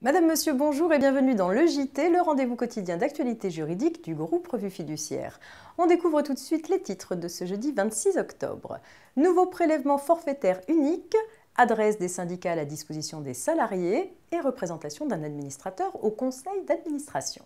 Madame, Monsieur, bonjour et bienvenue dans le JT, le rendez-vous quotidien d'actualité juridique du groupe Revue Fiduciaire. On découvre tout de suite les titres de ce jeudi 26 octobre. Nouveau prélèvement forfaitaire unique, adresse des syndicats à la disposition des salariés et représentation d'un administrateur au conseil d'administration.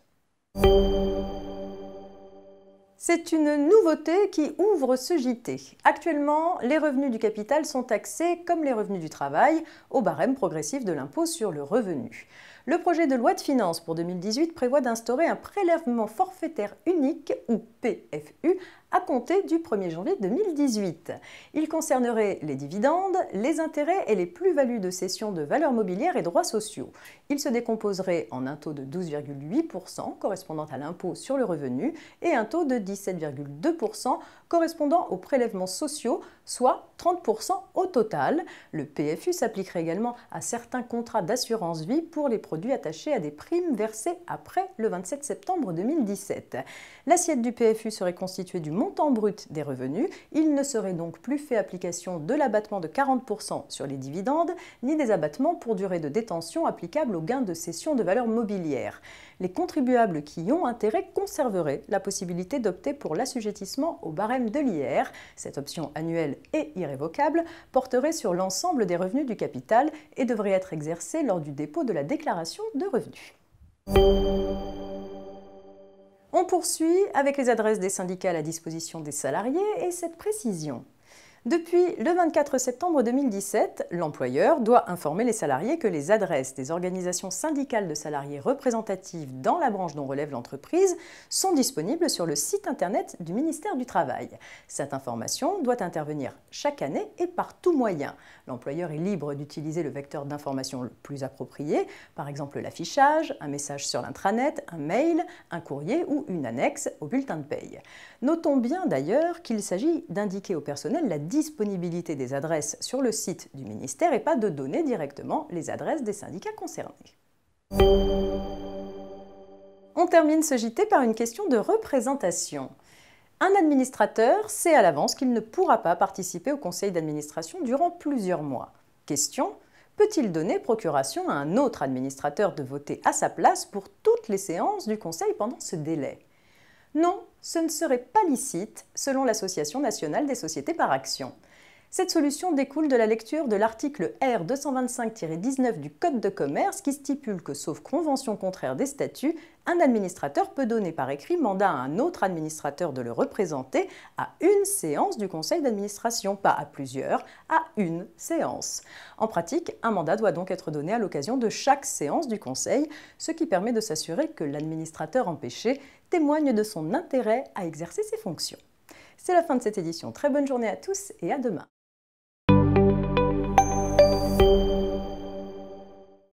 C'est une nouveauté qui ouvre ce JT. Actuellement, les revenus du capital sont taxés, comme les revenus du travail, au barème progressif de l'impôt sur le revenu. Le projet de loi de finances pour 2018 prévoit d'instaurer un prélèvement forfaitaire unique, ou PFU, à compter du 1er janvier 2018. Il concernerait les dividendes, les intérêts et les plus-values de cession de valeurs mobilières et droits sociaux. Il se décomposerait en un taux de 12,8% correspondant à l'impôt sur le revenu et un taux de 17,2% correspondant aux prélèvements sociaux, soit 30% au total. Le PFU s'appliquerait également à certains contrats d'assurance vie pour les produits attachés à des primes versées après le 27 septembre 2017. L'assiette du PFU serait constituée du montant brut des revenus. Il ne serait donc plus fait application de l'abattement de 40% sur les dividendes, ni des abattements pour durée de détention applicables aux gains de cession de valeurs mobilières. Les contribuables qui y ont intérêt conserveraient la possibilité d'opter pour l'assujettissement au barème de l'IR. Cette option annuelle et irrévocable porterait sur l'ensemble des revenus du capital et devrait être exercée lors du dépôt de la déclaration de revenus. On poursuit avec les adresses des syndicats à la disposition des salariés et cette précision. Depuis le 24 septembre 2017, l'employeur doit informer les salariés que les adresses des organisations syndicales de salariés représentatives dans la branche dont relève l'entreprise sont disponibles sur le site internet du ministère du Travail. Cette information doit intervenir chaque année et par tout moyen. L'employeur est libre d'utiliser le vecteur d'information le plus approprié, par exemple l'affichage, un message sur l'intranet, un mail, un courrier ou une annexe au bulletin de paye. Notons bien d'ailleurs qu'il s'agit d'indiquer au personnel la disponibilité des adresses sur le site du ministère et pas de donner directement les adresses des syndicats concernés. On termine ce JT par une question de représentation. Un administrateur sait à l'avance qu'il ne pourra pas participer au conseil d'administration durant plusieurs mois. Question: peut-il donner procuration à un autre administrateur de voter à sa place pour toutes les séances du conseil pendant ce délai? Non, ce ne serait pas licite, selon l'Association nationale des sociétés par actions. Cette solution découle de la lecture de l'article R 225-19 du Code de commerce qui stipule que, sauf convention contraire des statuts, un administrateur peut donner par écrit mandat à un autre administrateur de le représenter à une séance du conseil d'administration, pas à plusieurs, à une séance. En pratique, un mandat doit donc être donné à l'occasion de chaque séance du conseil, ce qui permet de s'assurer que l'administrateur empêché témoigne de son intérêt à exercer ses fonctions. C'est la fin de cette édition. Très bonne journée à tous et à demain.